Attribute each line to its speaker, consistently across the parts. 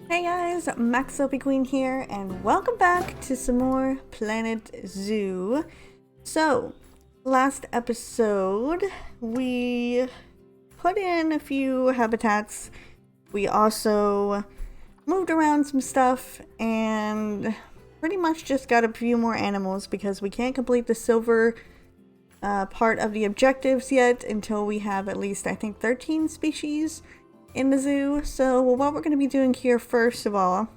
Speaker 1: Hey guys, MaxLPQueen here, and welcome back to some more Planet Zoo. So, last episode, we put in a few habitats. We also moved around some stuff and pretty much just got a few more animals because we can't complete the silver part of the objectives yet until we have at least, I think, 13 species in the zoo. So what we're going to be doing here first of all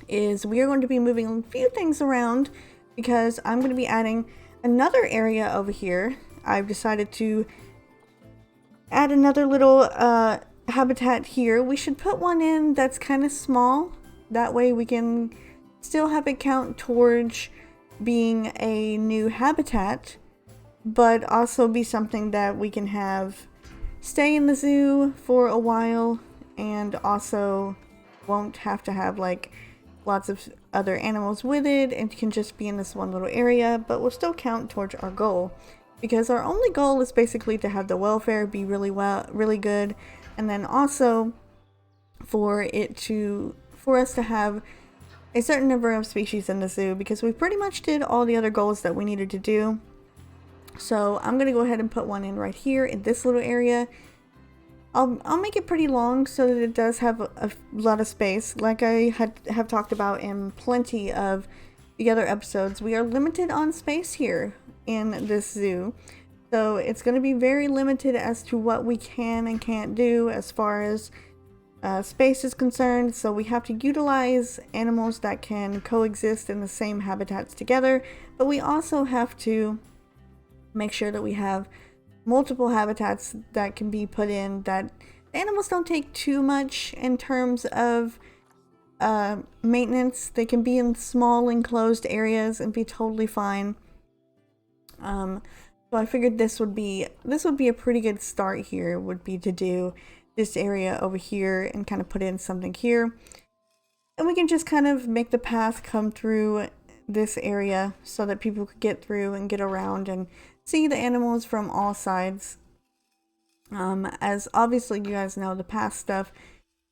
Speaker 1: is we are going to be moving a few things around because I'm going to be adding another area over here. I've decided to add another little habitat here. We should put one in that's kind of small. That way we can still have it count towards being a new habitat, but also be something that we can have stay in the zoo for a while and also won't have to have like lots of other animals with it and can just be in this one little area, but will still count towards our goal, because our only goal is basically to have the welfare be really good, and then also for us to have a certain number of species in the zoo, because we pretty much did all the other goals that we needed to do. So I'm going to go ahead and put one in right here in this little area. I'll make it pretty long so that it does have a lot of space. Like I have talked about in plenty of the other episodes, we are limited on space here in this zoo. So it's going to be very limited as to what we can and can't do as far as space is concerned. So we have to utilize animals that can coexist in the same habitats together, but we also have to make sure that we have multiple habitats that can be put in, that animals don't take too much in terms of maintenance. They can be in small enclosed areas and be totally fine. So I figured this would be a pretty good start here, would be to do this area over here and kind of put in something here, and we can just kind of make the path come through this area so that people could get through and get around and see the animals from all sides. As obviously you guys know, the path stuff,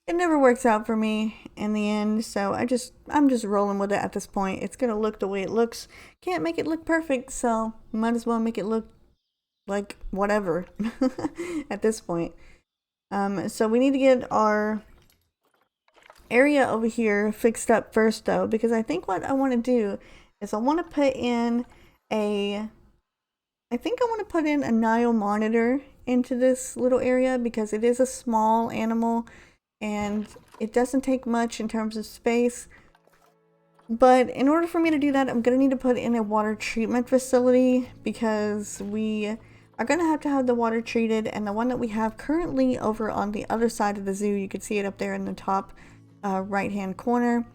Speaker 1: it never works out for me in the end, so I'm just rolling with it at this point. It's gonna look the way it looks. Can't make it look perfect, so might as well make it look like whatever at this point. So we need to get our area over here fixed up first though, because I think what I want to do is I want to put in a Nile monitor into this little area, because it is a small animal and it doesn't take much in terms of space. But in order for me to do that, I'm going to need to put in a water treatment facility, because we are going to have the water treated, and the one that we have currently over on the other side of the zoo, you can see it up there in the top right hand corner.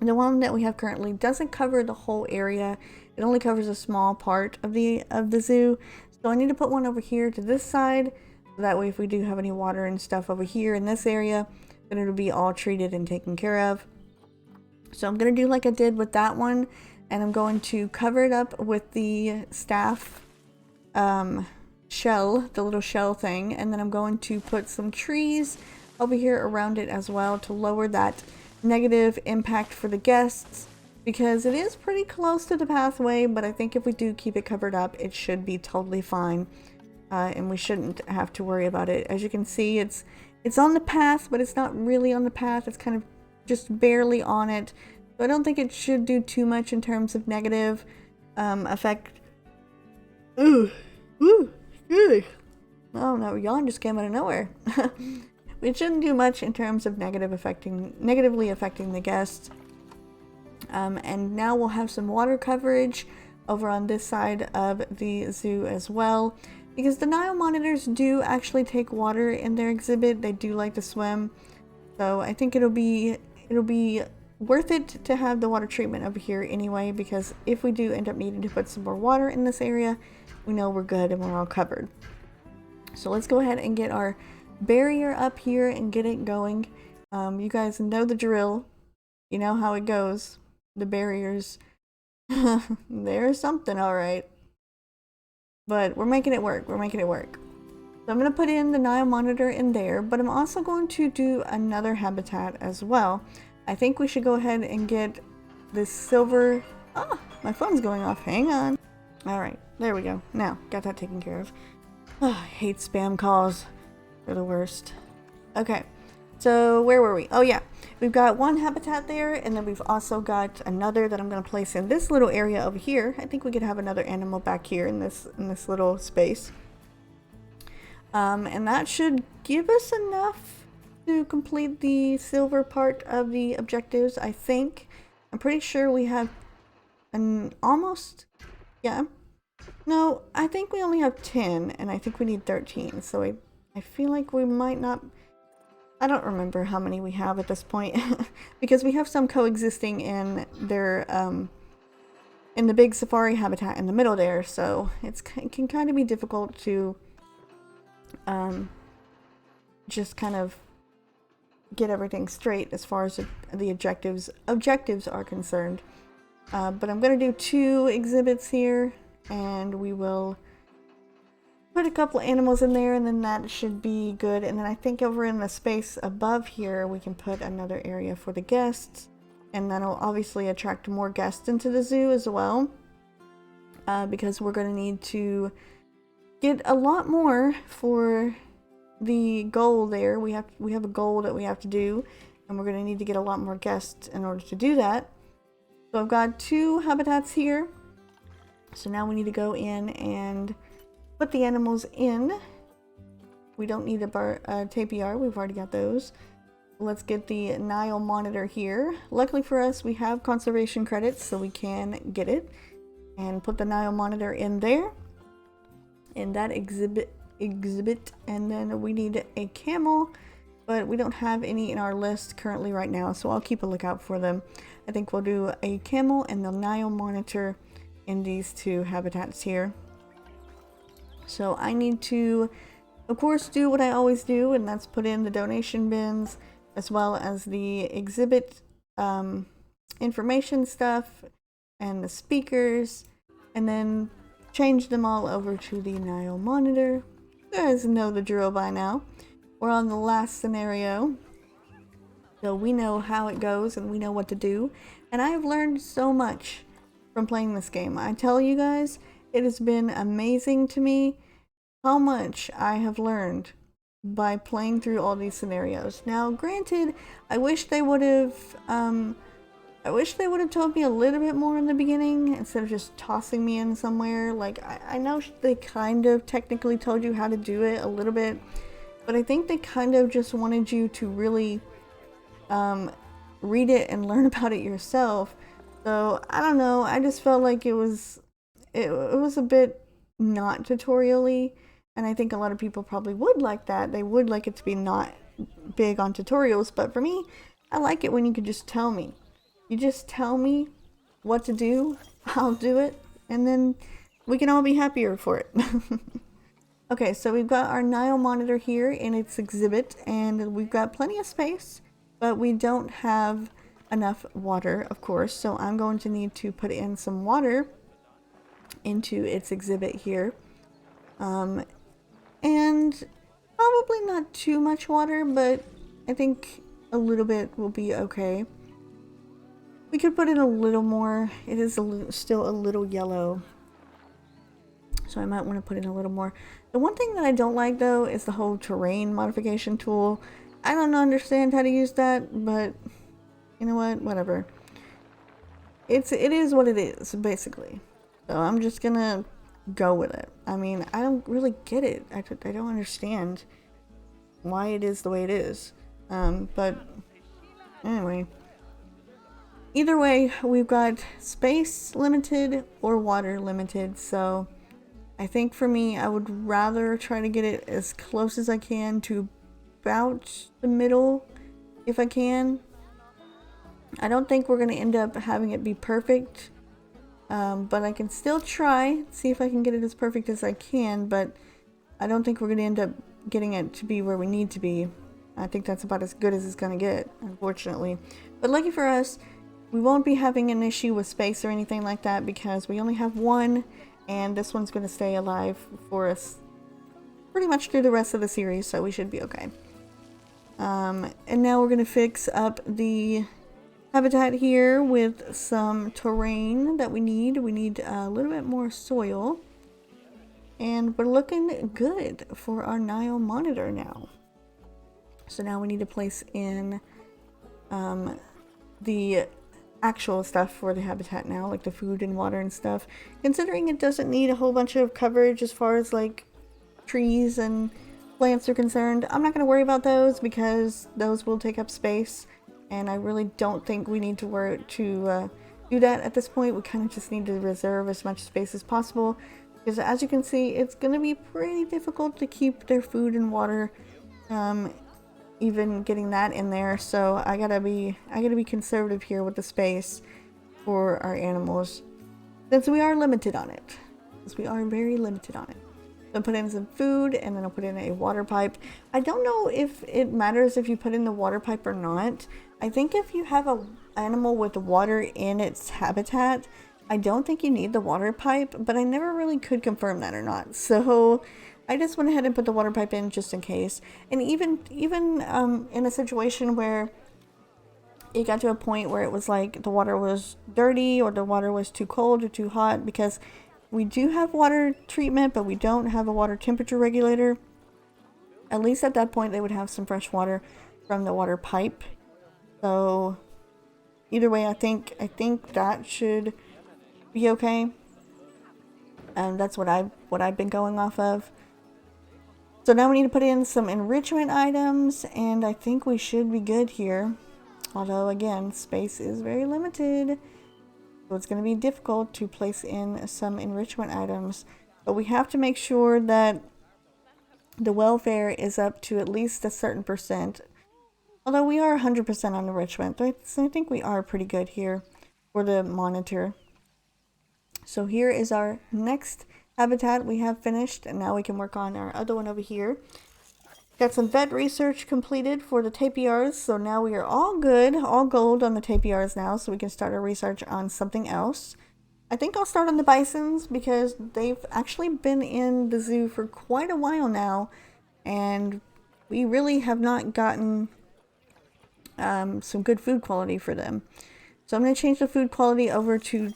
Speaker 1: The one that we have currently doesn't cover the whole area. It only covers a small part of the zoo. So I need to put one over here to this side. So that way if we do have any water and stuff over here in this area, then it'll be all treated and taken care of. So I'm going to do like I did with that one, and I'm going to cover it up with the staff shell, the little shell thing, and then I'm going to put some trees over here around it as well to lower that negative impact for the guests, because it is pretty close to the pathway, but I think if we do keep it covered up, it should be totally fine, and we shouldn't have to worry about it. As you can see, it's on the path, but it's not really on the path. It's kind of just barely on it, so I don't think it should do too much in terms of negative effect. Ooh, good. Oh no, yawn just came out of nowhere. It shouldn't do much in terms of negatively affecting the guests. And now we'll have some water coverage over on this side of the zoo as well, because the Nile monitors do actually take water in their exhibit. They do like to swim, so I think it'll be worth it to have the water treatment over here anyway, because if we do end up needing to put some more water in this area, we know we're good and we're all covered. So let's go ahead and get our barrier up here and get it going. You guys know the drill. You know how it goes. The barriers. There's something, all right. But we're making it work. We're making it work. So I'm going to put in the Nile monitor in there, but I'm also going to do another habitat as well. I think we should go ahead and get this silver... Ah, my phone's going off. Hang on. All right, there we go. Now, got that taken care of. Oh, I hate spam calls. They're the worst. Okay, so where were we? Oh yeah, we've got one habitat there, and then we've also got another that I'm going to place in this little area over here. I think we could have another animal back here in this little space. And that should give us enough to complete the silver part of the objectives, I think. I'm pretty sure we have an almost... Yeah. No, I think we only have 10, and I think we need 13. So I feel like we might not... I don't remember how many we have at this point. Because we have some coexisting in their... in the big safari habitat in the middle there. So it can kind of be difficult to... just kind of get everything straight as far as the objectives are concerned. But I'm going to do 2 exhibits here, and we will put a couple of animals in there, and then that should be good. And then I think over in the space above here we can put another area for the guests, and that'll obviously attract more guests into the zoo as well, because we're going to need to get a lot more for the goal there. We have a goal that we have to do, and we're going to need to get a lot more guests in order to do that. So I've got 2 habitats here. So now we need to go in and put the animals in. We don't need a tapiar, we've already got those. Let's get the Nile monitor here. Luckily for us, we have conservation credits, so we can get it. And put the Nile monitor in there. In that exhibit, and then we need a camel, but we don't have any in our list currently right now, so I'll keep a lookout for them. I think we'll do a camel and the Nile monitor in these 2 habitats here. So I need to, of course, do what I always do, and that's put in the donation bins as well as the exhibit information stuff and the speakers, and then change them all over to the Nile monitor. You guys know the drill by now. We're on the last scenario, so we know how it goes and we know what to do. And I've learned so much from playing this game. I tell you guys, it has been amazing to me how much I have learned by playing through all these scenarios. Now, granted, I wish they would have told me a little bit more in the beginning instead of just tossing me in somewhere. Like, I know they kind of technically told you how to do it a little bit, but I think they kind of just wanted you to really read it and learn about it yourself. So, I don't know, I just felt like it was a bit not tutorial-y, and I think a lot of people probably would like that. They would like it to be not big on tutorials, but for me, I like it when you can just tell me. You just tell me what to do, I'll do it, and then we can all be happier for it. Okay, so we've got our Nile monitor here in its exhibit, and we've got plenty of space, but we don't have enough water, of course, so I'm going to need to put in some water into its exhibit here. And probably not too much water, but I think a little bit will be okay. We could put in a little more. It is still a little yellow, so I might want to put in a little more. The one thing that I don't like, though, is the whole terrain modification tool. I don't understand how to use that, but you know what? Whatever. It is what it is, basically. So I'm just gonna go with it. I mean, I don't really get it. I don't understand why it is the way it is. But anyway. Either way, we've got space limited or water limited, so I think for me, I would rather try to get it as close as I can to about the middle, if I can. I don't think we're going to end up having it be perfect, but I can still try, see if I can get it as perfect as I can, but I don't think we're going to end up getting it to be where we need to be. I think that's about as good as it's going to get, unfortunately. But lucky for us, we won't be having an issue with space or anything like that because we only have one, and this one's going to stay alive for us pretty much through the rest of the series, so we should be okay. And now we're going to fix up the habitat here with some terrain that we need. We need a little bit more soil. And we're looking good for our Nile monitor now. So now we need to place in the actual stuff for the habitat now, like the food and water and stuff. Considering it doesn't need a whole bunch of coverage as far as like trees and plants are concerned, I'm not going to worry about those because those will take up space. And I really don't think we need to worry to do that at this point. We kind of just need to reserve as much space as possible. Because as you can see, it's going to be pretty difficult to keep their food and water, even getting that in there. So I gotta be conservative here with the space for our animals, since we are limited on it. Since we are very limited on it. So I'll put in some food, and then I'll put in a water pipe. I don't know if it matters if you put in the water pipe or not. I think if you have an animal with water in its habitat, I don't think you need the water pipe, but I never really could confirm that or not. So I just went ahead and put the water pipe in just in case. And even in a situation where it got to a point where it was like the water was dirty or the water was too cold or too hot, because we do have water treatment, but we don't have a water temperature regulator. At least at that point, they would have some fresh water from the water pipe. So either way, I think that should be okay. And that's what I've been going off of. So now we need to put in some enrichment items, and I think we should be good here. Although again, space is very limited, so it's going to be difficult to place in some enrichment items. But we have to make sure that the welfare is up to at least a certain percent. Although we are 100% on enrichment, so I think we are pretty good here for the monitor. So here is our next habitat we have finished, and now we can work on our other one over here. Got some vet research completed for the tapirs, so now we are all good, all gold on the tapirs now, so we can start our research on something else. I think I'll start on the bisons because they've actually been in the zoo for quite a while now, and we really have not gotten some good food quality for them. So I'm going to change the food quality over to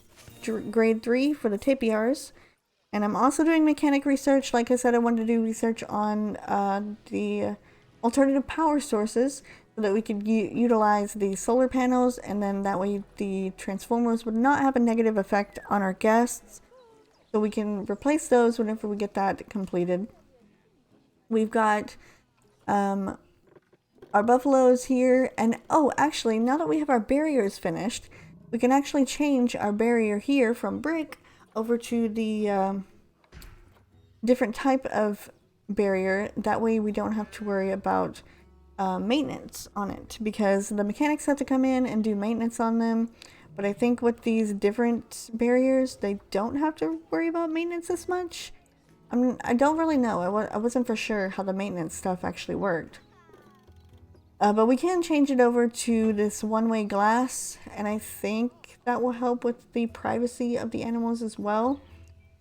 Speaker 1: grade 3 for the tapirs. And I'm also doing mechanic research. Like I said, I wanted to do research on the alternative power sources so that we could utilize the solar panels, and then that way the transformers would not have a negative effect on our guests. So we can replace those whenever we get that completed. We've got our buffaloes here, and oh, actually, now that we have our barriers finished, we can actually change our barrier here from brick over to the different type of barrier. That way we don't have to worry about maintenance on it, because the mechanics have to come in and do maintenance on them. But I think with these different barriers, they don't have to worry about maintenance as much. I don't really know. I wasn't for sure how the maintenance stuff actually worked. But we can change it over to this one-way glass, and I think that will help with the privacy of the animals as well.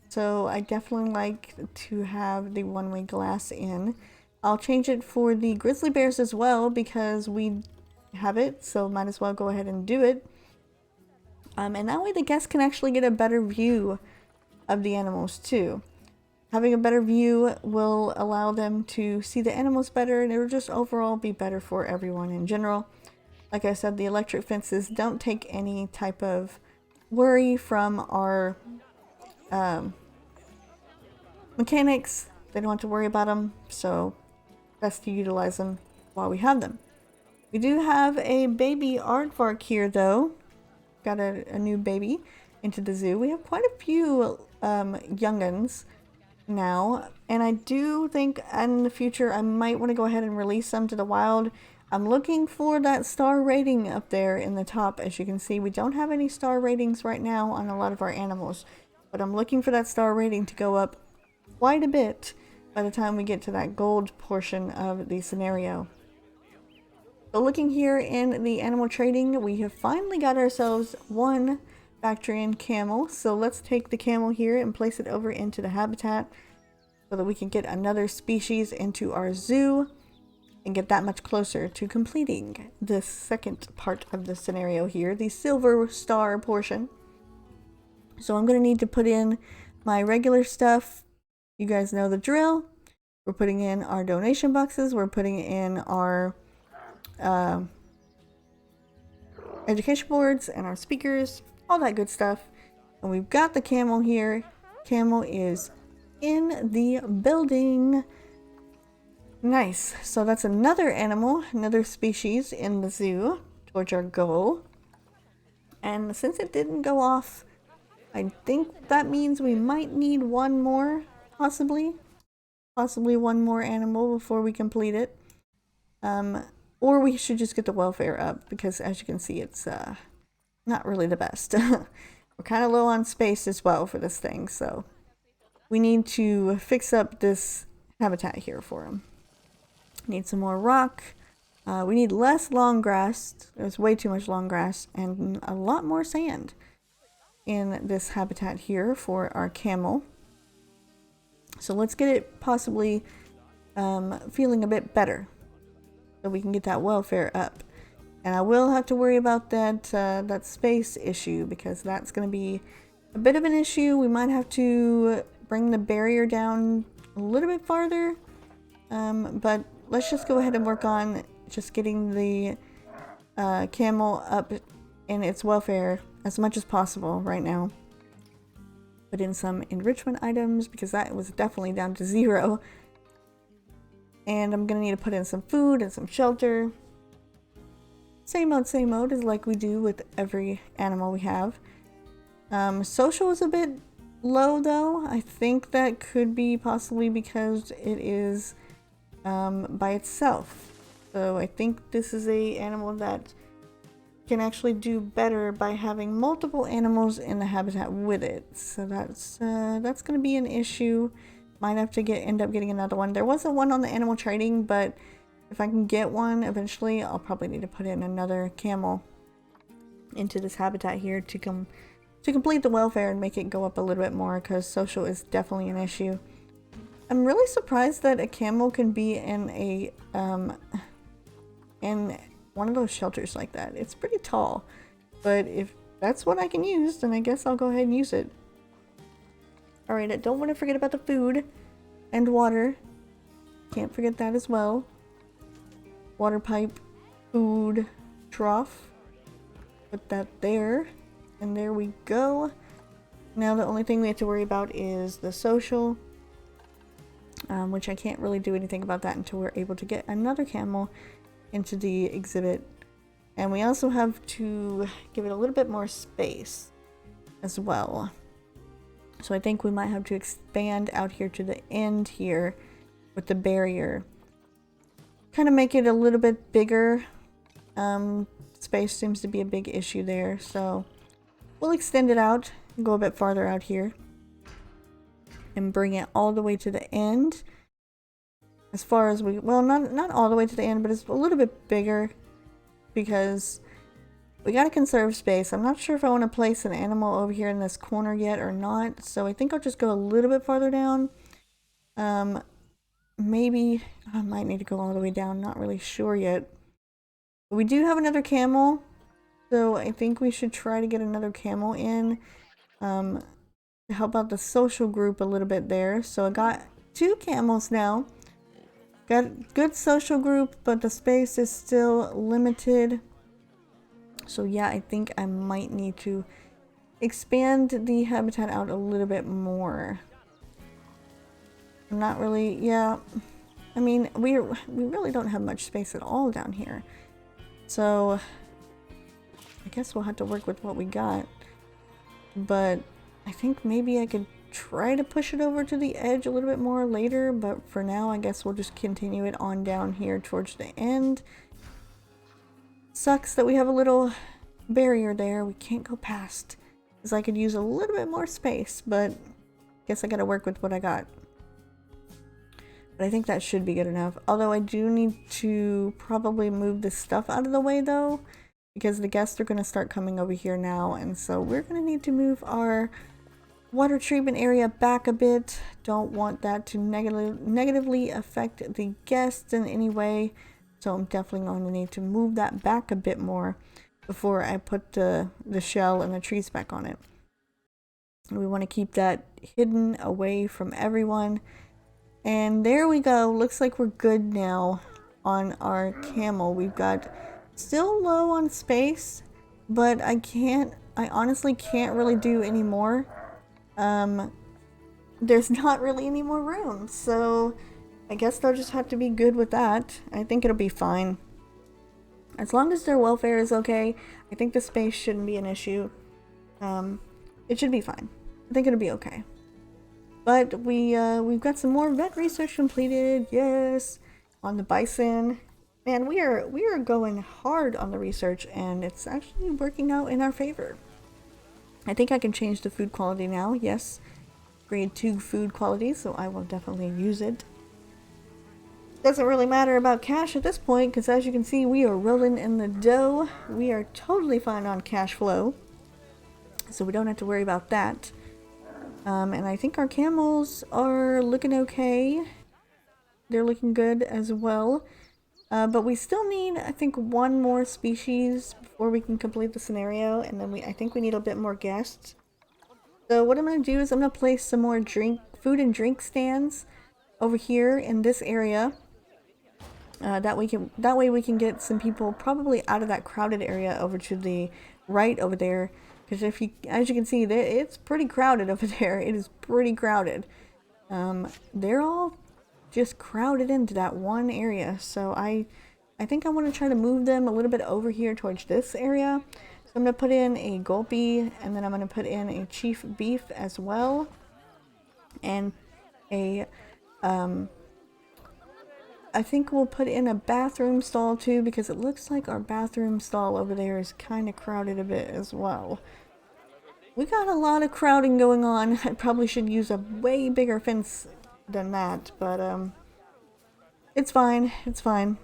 Speaker 1: So I definitely like to have the one-way glass in. I'll change it for the grizzly bears as well because we have it, so might as well go ahead and do it. And that way the guests can actually get a better view of the animals too. Having a better view will allow them to see the animals better, and it'll just overall be better for everyone in general. Like I said, the electric fences don't take any type of worry from our mechanics. They don't have to worry about them, so best to utilize them while we have them. We do have a baby aardvark here though. Got a new baby into the zoo. We have quite a few young'uns now, and I do think in the future I might want to go ahead and release them to the wild. I'm looking for that star rating up there in the top. As you can see, we don't have any star ratings right now on a lot of our animals, but I'm looking for that star rating to go up quite a bit by the time we get to that gold portion of the scenario. So looking here in the animal trading, we have finally got ourselves one Bactrian camel. So let's take the camel here and place it over into the habitat. so that we can get another species into our zoo and get that much closer to completing the second part of the scenario here, the silver star portion. So I'm going to need to put in my regular stuff. You guys know the drill. We're putting in our donation boxes. We're putting in our education boards and our speakers, all that good stuff. And we've got the camel here. Camel is in the building. Nice. So that's another animal, another species in the zoo towards our goal. And since it didn't go off, I think that means we might need one more, possibly one more animal before we complete it. Or we should just get the welfare up, because as you can see, it's not really the best. We're kind of low on space as well for this thing, so we need to fix up this habitat here for him. Need some more rock. We need less long grass. There's way too much long grass and a lot more sand in this habitat here for our camel. So let's get it possibly feeling a bit better so we can get that welfare up. And I will have to worry about that space issue, because that's going to be a bit of an issue. We might have to bring the barrier down a little bit farther, but let's just go ahead and work on just getting the camel up in its welfare as much as possible right now. Put in some enrichment items, because that was definitely down to 0. And I'm gonna need to put in some food and some shelter. Same mode is like we do with every animal we have. Social is a bit low though. I think that could be possibly because it is by itself. So I think this is a animal that can actually do better by having multiple animals in the habitat with it. So that's going to be an issue. Might have to end up getting another one. There wasn't one on the animal trading, but if I can get one eventually, I'll probably need to put in another camel into this habitat here to complete the welfare and make it go up a little bit more, because social is definitely an issue. I'm really surprised that a camel can be in a in one of those shelters like that. It's pretty tall, but if that's what I can use, then I guess I'll go ahead and use it. Alright, I don't want to forget about the food and water. Can't forget that as well. Water pipe, food, trough. Put that there. And there we go. Now the only thing we have to worry about is the social, which I can't really do anything about that until we're able to get another camel into the exhibit. And we also have to give it a little bit more space as well. So I think we might have to expand out here to the end here with the barrier. Kind of make it a little bit bigger. Space seems to be a big issue there, so we'll extend it out and go a bit farther out here and bring it all the way to the end. As far as well, not all the way to the end, but it's a little bit bigger because we gotta conserve space. I'm not sure if I want to place an animal over here in this corner yet or not, so I think I'll just go a little bit farther down. Maybe I might need to go all the way down, not really sure yet. But we do have another camel, so I think we should try to get another camel in to help out the social group a little bit there. So I got 2 camels now. Got a good social group, but the space is still limited. So yeah, I think I might need to expand the habitat out a little bit more. Not really, yeah. I mean, we really don't have much space at all down here. So I guess we'll have to work with what we got. But I think maybe I could try to push it over to the edge a little bit more later, but for now I guess we'll just continue it on down here towards the end. Sucks that we have a little barrier there we can't go past, because I could use a little bit more space, but guess I gotta work with what I got. But I think that should be good enough, although I do need to probably move this stuff out of the way though, because the guests are going to start coming over here now, and so we're going to need to move our water treatment area back a bit. Don't want that to negatively affect the guests in any way. So I'm definitely going to need to move that back a bit more before I put the shell and the trees back on it. We want to keep that hidden away from everyone. And there we go. Looks like we're good now on our camel. We've got still low on space, but I honestly can't really do any more. There's not really any more room, so I guess they'll just have to be good with that. I think it'll be fine. As long as their welfare is okay, I think the space shouldn't be an issue. It should be fine. I think it'll be okay. But we've got some more vet research completed. Yes, on the bison. Man, we are going hard on the research, and it's actually working out in our favor. I think I can change the food quality now. Yes, grade 2 food quality, so I will definitely use it. Doesn't really matter about cash at this point, because as you can see, we are rolling in the dough. We are totally fine on cash flow, so we don't have to worry about that. And I think our camels are looking okay. They're looking good as well. But we still need, I think, one more species before we can complete the scenario, and then I think we need a bit more guests. So what I'm going to do is I'm going to place some more food and drink stands over here in this area. That way we can get some people probably out of that crowded area over to the right over there. Because as you can see, it's pretty crowded over there. It is pretty crowded. They're all just crowded into that one area. So I think I want to try to move them a little bit over here towards this area. So I'm going to put in a gulpy, and then I'm going to put in a chief beef as well. And I think we'll put in a bathroom stall too, because it looks like our bathroom stall over there is kind of crowded a bit as well. We got a lot of crowding going on. I probably should use a way bigger fence than that, but it's fine. It's fine.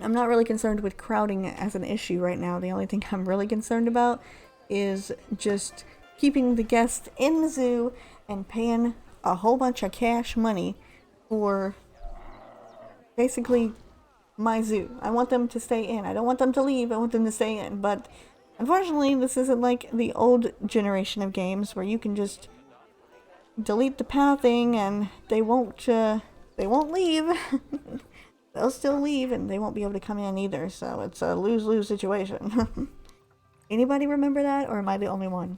Speaker 1: I'm not really concerned with crowding as an issue right now. The only thing I'm really concerned about is just keeping the guests in the zoo and paying a whole bunch of cash money for basically my zoo. I want them to stay in. I don't want them to leave. I want them to stay in. But unfortunately, this isn't like the old generation of games where you can just delete the pathing and they won't leave. They'll still leave and they won't be able to come in either. So it's a lose-lose situation. Anybody remember that, or am I the only one?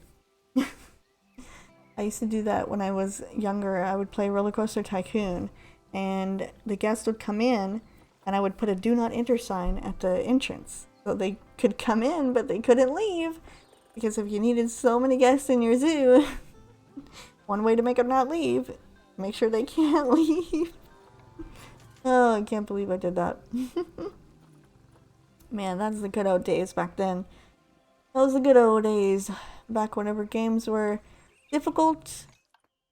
Speaker 1: I used to do that when I was younger. I would play Roller Coaster Tycoon, and the guests would come in, and I would put a do not enter sign at the entrance. So they could come in, but they couldn't leave. Because if you needed so many guests in your zoo, one way to make them not leave, make sure they can't leave. Oh, I can't believe I did that. Man, that's the good old days back then. Those are the good old days. Back whenever games were difficult,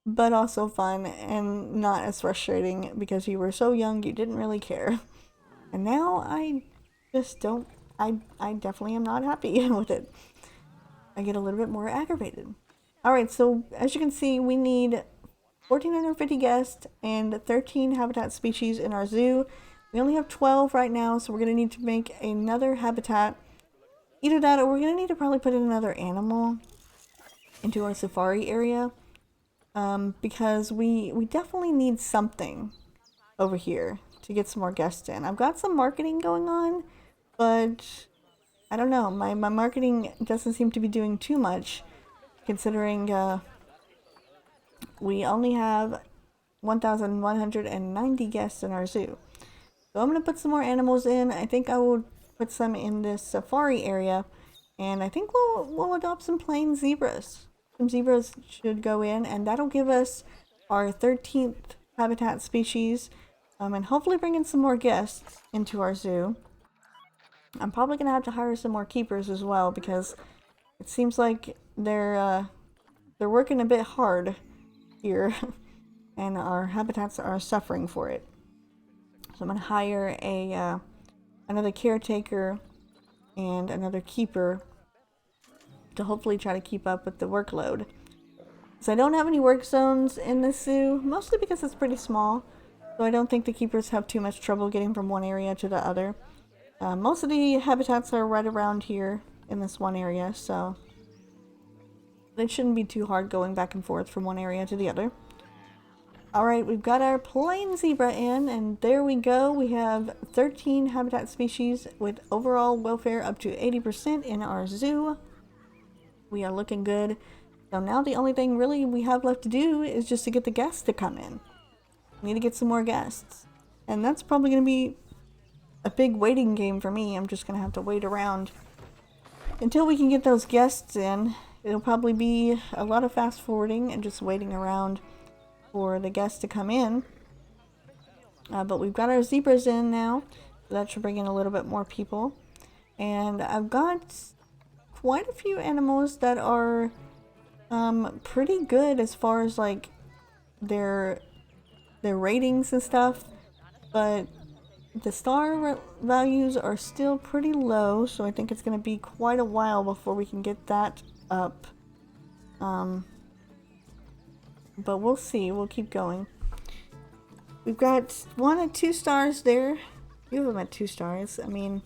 Speaker 1: but also fun and not as frustrating because you were so young you didn't really care. And now I just don't, I definitely am not happy with it. I get a little bit more aggravated. Alright, so as you can see, we need 1,450 guests and 13 habitat species in our zoo. We only have 12 right now, so we're going to need to make another habitat. Either that, or we're going to need to probably put in another animal into our safari area. Because we definitely need something over here to get some more guests in. I've got some marketing going on, but I don't know. My marketing doesn't seem to be doing too much, considering we only have 1,190 guests in our zoo. So I'm going to put some more animals in. I think I will put some in this safari area, and I think we'll adopt some plain zebras. Some zebras should go in, and that'll give us our 13th habitat species, and hopefully bring in some more guests into our zoo. I'm probably going to have to hire some more keepers as well, because it seems like they're working a bit hard here, and our habitats are suffering for it. So I'm going to hire another caretaker and another keeper to hopefully try to keep up with the workload. So I don't have any work zones in this zoo, mostly because it's pretty small. So I don't think the keepers have too much trouble getting from one area to the other. Most of the habitats are right around here in this one area, so it shouldn't be too hard going back and forth from one area to the other. Alright, we've got our plain zebra in, and there we go. We have 13 habitat species with overall welfare up to 80% in our zoo. We are looking good. So now the only thing really we have left to do is just to get the guests to come in. We need to get some more guests. And that's probably going to be a big waiting game for me. I'm just going to have to wait around until we can get those guests in. It'll probably be a lot of fast forwarding and just waiting around for the guests to come in. But we've got our zebras in now. So that should bring in a little bit more people. And I've got quite a few animals that are pretty good as far as like their ratings and stuff, but the star values are still pretty low, so I think it's going to be quite a while before we can get that up. But we'll see. We'll keep going. We've got 1 and 2 stars there. You have them at 2 stars. I mean,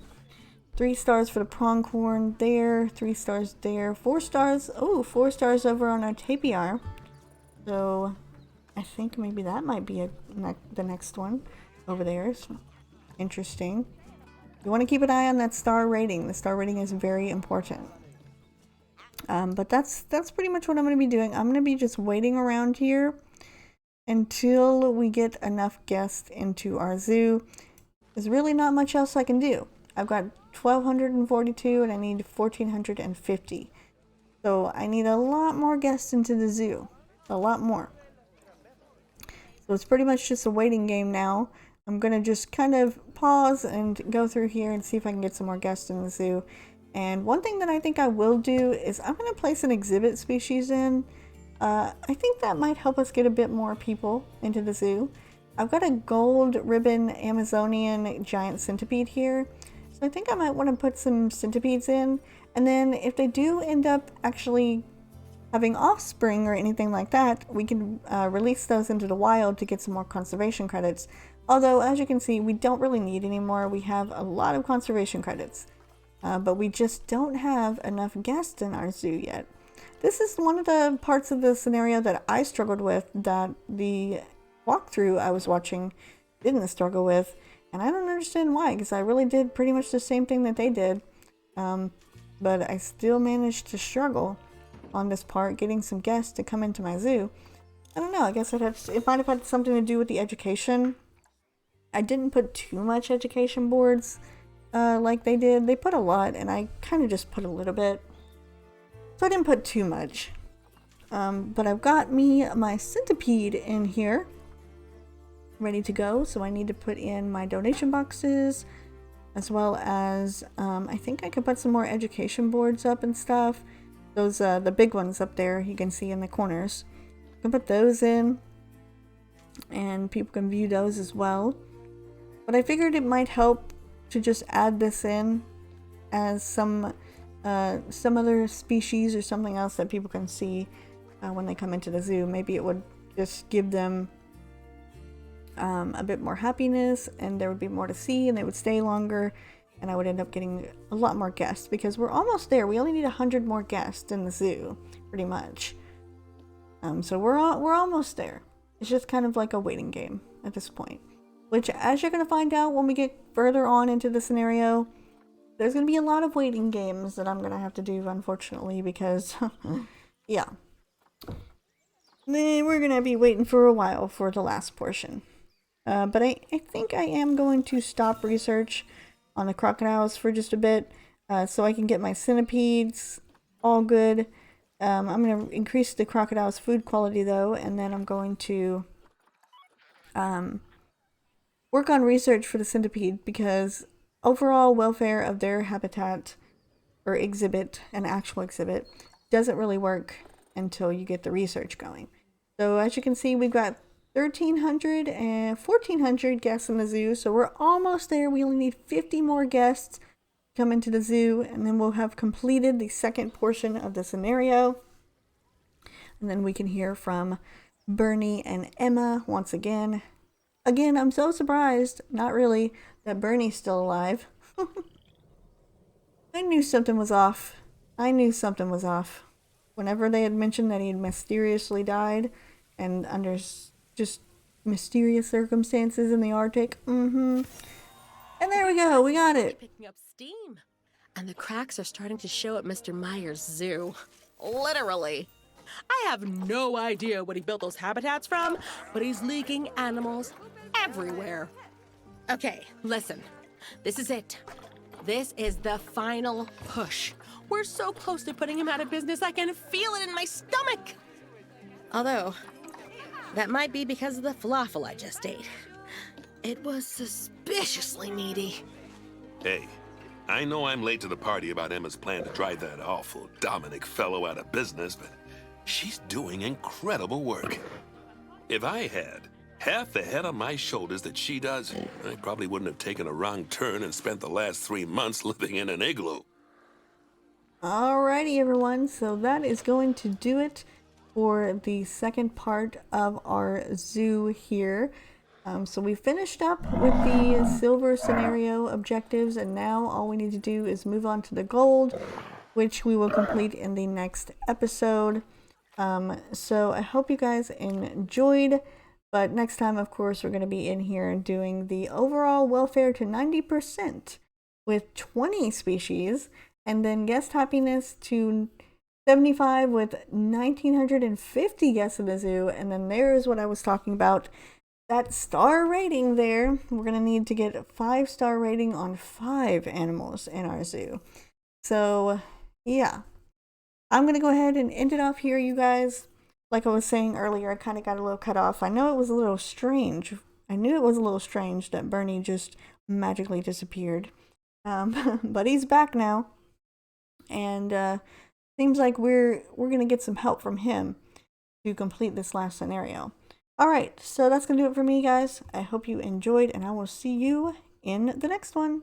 Speaker 1: 3 stars for the pronghorn there, 3 stars there, 4 stars. Oh, 4 stars over on our tapiar. So I think maybe that might be the next one over there. So, interesting. You want to keep an eye on that star rating. The star rating is very important. But that's pretty much what I'm going to be doing. I'm going to be just waiting around here until we get enough guests into our zoo. There's really not much else I can do. I've got 1,242 and I need 1,450. So I need a lot more guests into the zoo. A lot more. So it's pretty much just a waiting game now. I'm going to just kind of pause and go through here and see if I can get some more guests in the zoo. And one thing that I think I will do is I'm going to place an exhibit species in. I think that might help us get a bit more people into the zoo. I've got a gold ribbon Amazonian giant centipede here. So I think I might want to put some centipedes in. And then if they do end up actually having offspring or anything like that, we can release those into the wild to get some more conservation credits. Although, as you can see, we don't really need any more. We have a lot of conservation credits. But we just don't have enough guests in our zoo yet. This is one of the parts of the scenario that I struggled with, that the walkthrough I was watching didn't struggle with. And I don't understand why, because I really did pretty much the same thing that they did. But I still managed to struggle on this part, getting some guests to come into my zoo. I don't know, I guess it might have had something to do with the education. I didn't put too much education boards like they did. They put a lot, and I kind of just put a little bit. So I didn't put too much. But I've got my centipede in here, ready to go. So I need to put in my donation boxes, as well as I think I could put some more education boards up and stuff. Those the big ones up there you can see in the corners. I can put those in, and people can view those as well. But I figured it might help to just add this in as some other species or something else that people can see when they come into the zoo. Maybe it would just give them a bit more happiness, and there would be more to see, and they would stay longer, and I would end up getting a lot more guests, because we're almost there. We only need 100 more guests in the zoo, pretty much. So we're almost there. It's just kind of like a waiting game at this point, which, as you're going to find out when we get further on into the scenario, there's going to be a lot of waiting games that I'm going to have to do, unfortunately, because yeah, then we're going to be waiting for a while for the last portion. But I think I am going to stop research on the crocodiles for just a bit, so I can get my centipedes all good. I'm going to increase the crocodiles' food quality, though, and then I'm going to work on research for the centipede, because overall welfare of their habitat or exhibit, an actual exhibit, doesn't really work until you get the research going. So as you can see, we've got 1,300 and 1,400 guests in the zoo, so we're almost there. We only need 50 more guests to come into the zoo, and then we'll have completed the second portion of the scenario. and then we can hear from Bernie and Emma once again. Again, I'm so surprised, not really, that Bernie's still alive. I knew something was off. I knew something was off. Whenever they had mentioned that he had mysteriously died, and under just mysterious circumstances in the Arctic. And there we go, we got it.
Speaker 2: Picking up steam. And the cracks are starting to show at Mr. Meyer's zoo. Literally. I have no idea what he built those habitats from, but he's leaking animals everywhere. Okay, listen. This is it. This is the final push. We're so close to putting him out of business, I can feel it in my stomach. Although, that might be because of the falafel I just ate. It was suspiciously meaty.
Speaker 3: Hey, I know I'm late to the party about Emma's plan to drive that awful Dominic fellow out of business, but she's doing incredible work. If I had half the head on my shoulders that she does, I probably wouldn't have taken a wrong turn and spent the last 3 months living in an igloo.
Speaker 1: Alrighty, everyone, so that is going to do it for the second part of our zoo here. So we finished up with the silver scenario objectives, and now all we need to do is move on to the gold, which we will complete in the next episode. So I hope you guys enjoyed, but next time, of course, we're going to be in here doing the overall welfare to 90% with 20 species, and then guest happiness to 75 with 1,950 guests in the zoo. And then there's what I was talking about, that star rating there. We're going to need to get a 5-star rating on 5 animals in our zoo. So yeah, I'm going to go ahead and end it off here, you guys. Like I was saying earlier, I kind of got a little cut off. I know it was a little strange. I knew it was a little strange that Bernie just magically disappeared. But he's back now. And seems like we're going to get some help from him to complete this last scenario. Alright, so that's going to do it for me, guys. I hope you enjoyed, and I will see you in the next one.